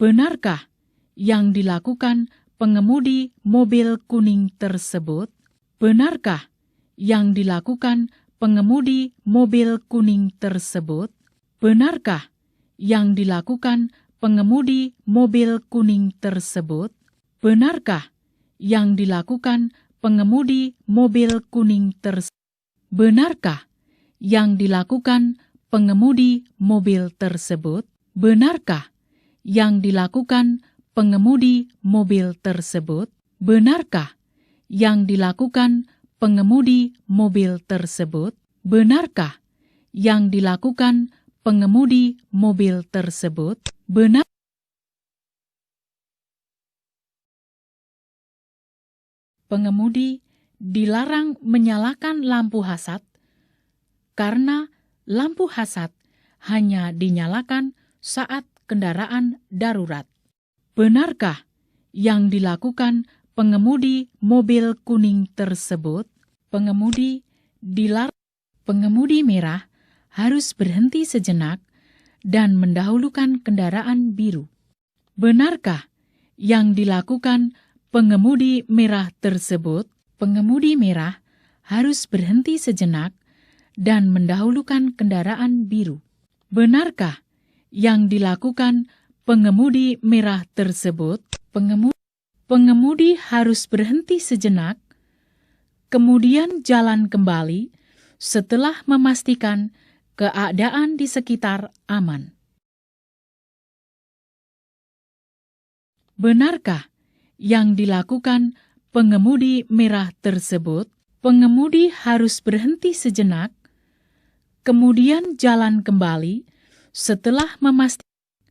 Benarkah yang dilakukan pengemudi mobil kuning tersebut? Benarkah yang dilakukan pengemudi mobil kuning tersebut? Benarkah yang dilakukan pengemudi mobil kuning tersebut? Benarkah yang dilakukan pengemudi mobil kuning tersebut? Benarkah yang dilakukan pengemudi mobil tersebut? Benarkah yang dilakukan pengemudi mobil tersebut? Benarkah yang dilakukan pengemudi mobil tersebut? Benarkah yang dilakukan pengemudi mobil tersebut? Benar. Pengemudi dilarang menyalakan lampu hasad karena lampu hasad hanya dinyalakan saat kendaraan darurat. Benarkah yang dilakukan pengemudi mobil kuning tersebut? Pengemudi merah harus berhenti sejenak dan mendahulukan kendaraan biru. Benarkah yang dilakukan pengemudi merah tersebut? Pengemudi merah harus berhenti sejenak dan mendahulukan kendaraan biru. Benarkah yang dilakukan pengemudi merah tersebut? Pengemudi harus berhenti sejenak, kemudian jalan kembali setelah memastikan keadaan di sekitar aman. Benarkah yang dilakukan pengemudi merah tersebut? Pengemudi harus berhenti sejenak, kemudian jalan kembali setelah memastikan.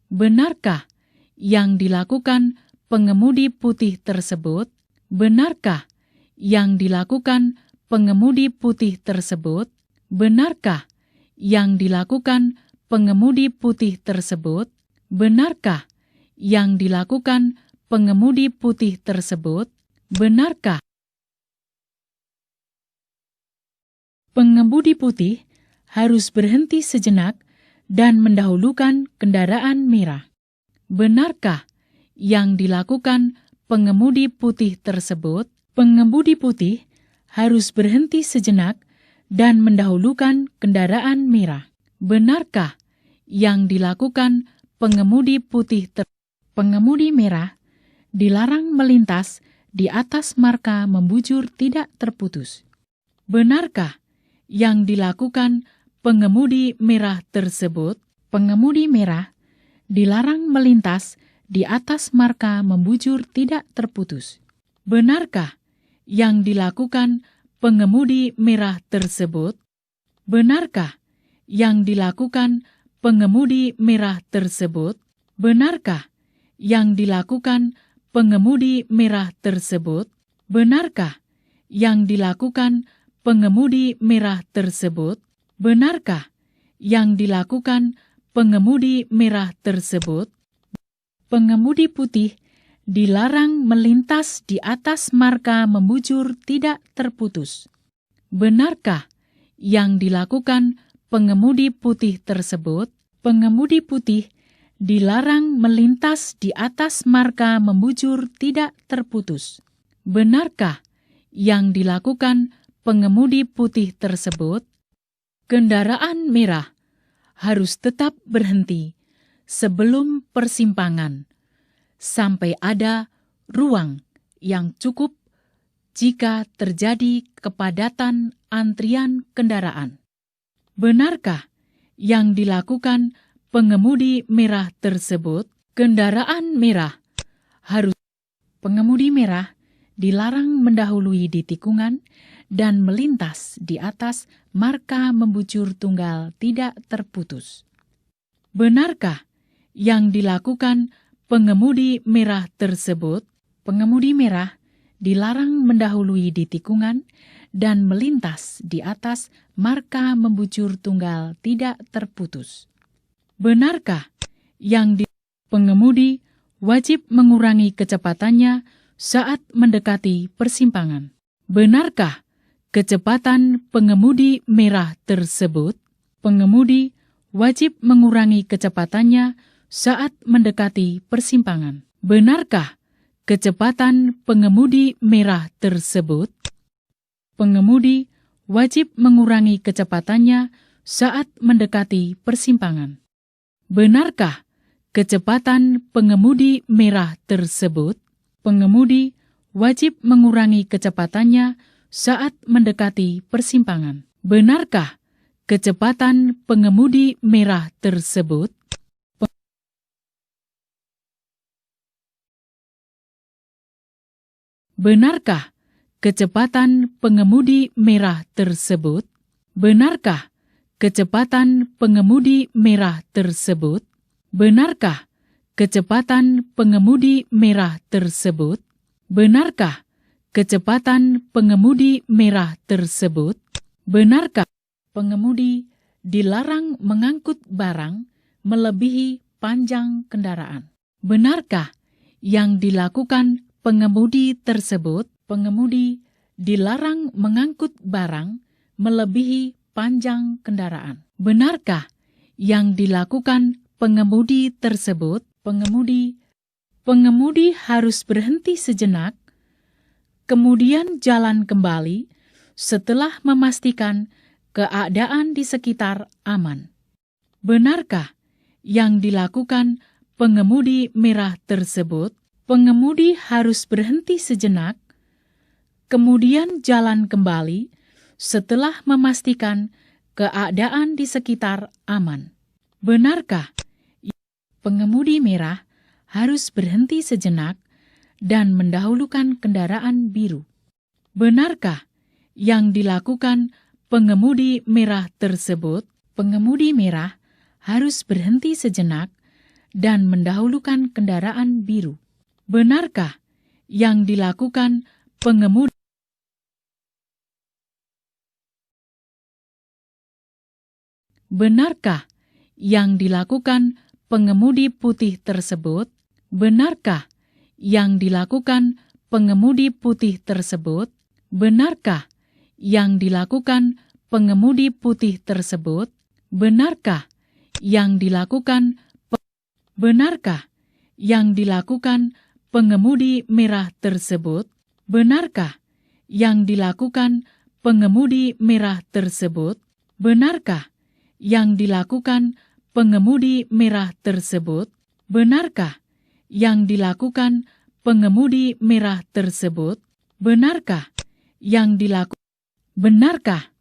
Benarkah yang dilakukan pengemudi putih tersebut? Benarkah yang dilakukan pengemudi putih tersebut? Benarkah yang dilakukan pengemudi putih tersebut? Benarkah yang dilakukan pengemudi putih tersebut? Benarkah pengemudi putih harus berhenti sejenak dan mendahulukan kendaraan merah? Benarkah yang dilakukan pengemudi putih tersebut? Pengemudi putih harus berhenti sejenak dan mendahulukan kendaraan merah. Benarkah yang dilakukan pengemudi putih Pengemudi merah dilarang melintas di atas marka membujur tidak terputus. Benarkah yang dilakukan pengemudi merah tersebut? Pengemudi merah dilarang melintas di atas marka membujur tidak terputus. Benarkah yang dilakukan pengemudi merah tersebut? Benarkah yang dilakukan pengemudi merah tersebut? Benarkah yang dilakukan pengemudi merah tersebut? Benarkah yang dilakukan pengemudi merah tersebut? Benarkah yang dilakukan pengemudi merah tersebut? Pengemudi putih dilarang melintas di atas marka membujur tidak terputus. Benarkah yang dilakukan pengemudi putih tersebut? Pengemudi putih dilarang melintas di atas marka membujur tidak terputus. Benarkah yang dilakukan pengemudi putih tersebut? Kendaraan merah harus tetap berhenti sebelum persimpangan sampai ada ruang yang cukup jika terjadi kepadatan antrian kendaraan. Benarkah yang dilakukan pengemudi merah tersebut? Kendaraan merah pengemudi merah dilarang mendahului di tikungan dan melintas di atas marka membujur tunggal tidak terputus. Benarkah yang dilakukan pengemudi merah tersebut? Pengemudi merah dilarang mendahului di tikungan dan melintas di atas marka membujur tunggal tidak terputus. Benarkah yang pengemudi wajib mengurangi kecepatannya saat mendekati persimpangan? Benarkah kecepatan pengemudi merah tersebut? Pengemudi wajib mengurangi kecepatannya saat mendekati persimpangan? Benarkah kecepatan pengemudi merah tersebut? Pengemudi wajib mengurangi kecepatannya saat mendekati persimpangan. Benarkah kecepatan pengemudi merah tersebut? Pengemudi wajib mengurangi kecepatannya saat mendekati persimpangan. Benarkah kecepatan pengemudi merah tersebut? Benarkah kecepatan pengemudi merah tersebut? Benarkah kecepatan pengemudi merah tersebut? Benarkah kecepatan pengemudi merah tersebut? Benarkah kecepatan pengemudi merah tersebut? Benarkah pengemudi dilarang mengangkut barang melebihi panjang kendaraan? Benarkah yang dilakukan pengemudi tersebut? Pengemudi dilarang mengangkut barang melebihi panjang kendaraan. Benarkah yang dilakukan pengemudi tersebut? Pengemudi harus berhenti sejenak, kemudian jalan kembali setelah memastikan keadaan di sekitar aman. Benarkah yang dilakukan pengemudi merah tersebut? Pengemudi harus berhenti sejenak, kemudian jalan kembali setelah memastikan keadaan di sekitar aman. Benarkah pengemudi merah harus berhenti sejenak dan mendahulukan kendaraan biru? Benarkah yang dilakukan pengemudi merah tersebut? Pengemudi merah harus berhenti sejenak dan mendahulukan kendaraan biru. Benarkah yang dilakukan pengemudi? Benarkah yang dilakukan pengemudi putih tersebut? Benarkah yang dilakukan pengemudi putih tersebut? Benarkah yang dilakukan pengemudi putih tersebut? Benarkah yang dilakukan benarkah yang dilakukan pengemudi merah tersebut? Benarkah yang dilakukan pengemudi merah tersebut? Benarkah yang dilakukan pengemudi merah tersebut? Benarkah yang dilakukan pengemudi merah tersebut? Benarkah yang dilakukan? Benarkah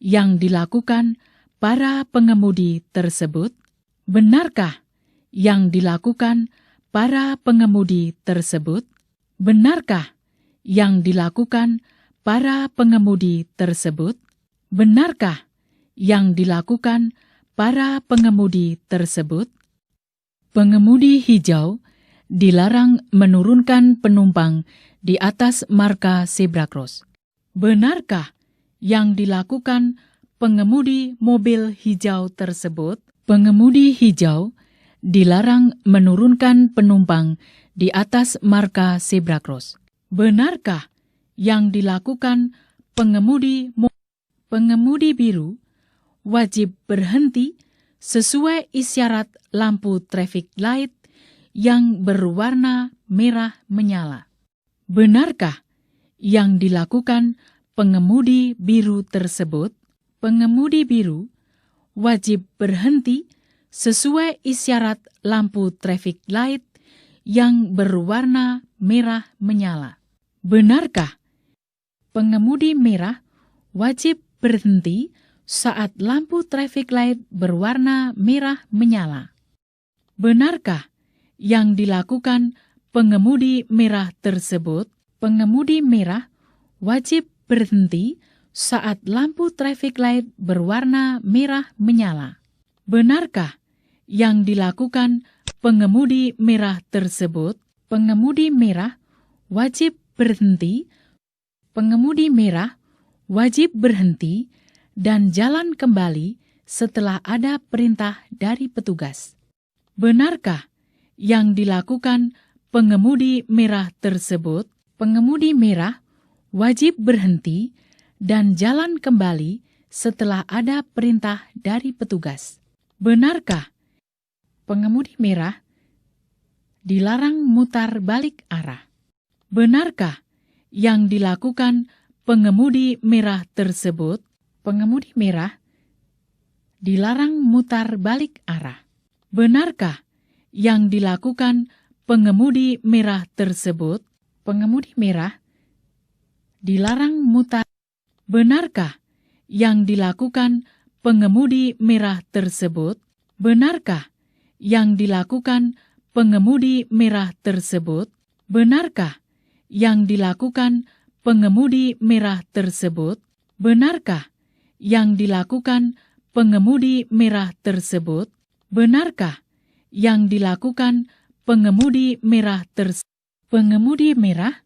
yang dilakukan para pengemudi tersebut? Benarkah yang dilakukan para pengemudi tersebut? Benarkah yang dilakukan para pengemudi tersebut? Benarkah yang dilakukan para pengemudi tersebut? Pengemudi hijau dilarang menurunkan penumpang di atas marka zebra cross. Benarkah yang dilakukan pengemudi mobil hijau tersebut? Pengemudi hijau dilarang menurunkan penumpang di atas marka zebra cross. Benarkah yang dilakukan pengemudi biru wajib berhenti sesuai isyarat lampu traffic light yang berwarna merah menyala? Benarkah yang dilakukan pengemudi biru tersebut? Pengemudi biru wajib berhenti sesuai isyarat lampu traffic light yang berwarna merah menyala. Benarkah pengemudi merah wajib berhenti saat lampu traffic light berwarna merah menyala? Benarkah yang dilakukan pengemudi merah tersebut? Pengemudi merah wajib berhenti saat lampu traffic light berwarna merah menyala. Benarkah yang dilakukan pengemudi merah tersebut? Pengemudi merah wajib berhenti. Pengemudi merah wajib berhenti dan jalan kembali setelah ada perintah dari petugas. Benarkah yang dilakukan pengemudi merah tersebut? Pengemudi merah wajib berhenti dan jalan kembali setelah ada perintah dari petugas. Benarkah pengemudi merah dilarang mutar balik arah? Benarkah yang dilakukan pengemudi merah tersebut? Pengemudi merah dilarang mutar balik arah. Benarkah yang dilakukan pengemudi merah tersebut? Pengemudi merah dilarang mutar. Benarkah yang dilakukan pengemudi merah tersebut? Benarkah yang dilakukan pengemudi merah tersebut? Benarkah yang dilakukan pengemudi merah tersebut? Benarkah yang dilakukan pengemudi merah tersebut? Benarkah yang dilakukan pengemudi merah tersebut? Pengemudi merah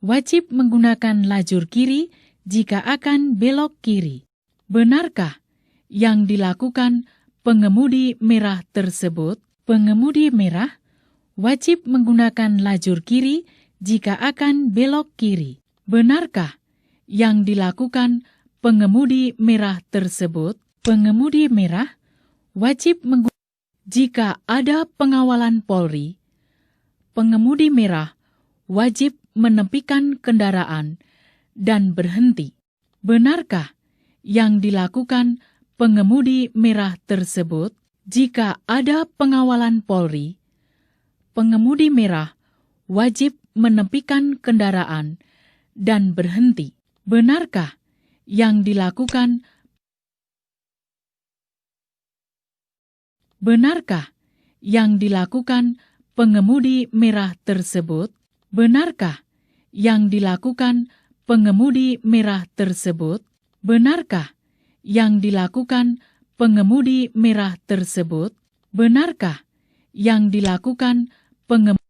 wajib menggunakan lajur kiri jika akan belok kiri. Benarkah yang dilakukan pengemudi merah tersebut? Pengemudi merah wajib menggunakan lajur kiri jika akan belok kiri. Benarkah yang dilakukan pengemudi merah tersebut? Pengemudi merah wajib menggunakan jika ada pengawalan Polri. Pengemudi merah wajib menepikan kendaraan dan berhenti. Benarkah yang dilakukan pengemudi merah tersebut? Jika ada pengawalan Polri, pengemudi merah wajib menepikan kendaraan dan berhenti. Benarkah yang dilakukan? Benarkah yang dilakukan pengemudi merah tersebut? Benarkah yang dilakukan pengemudi merah tersebut? Benarkah yang dilakukan pengemudi merah tersebut? Benarkah yang dilakukan pengemudi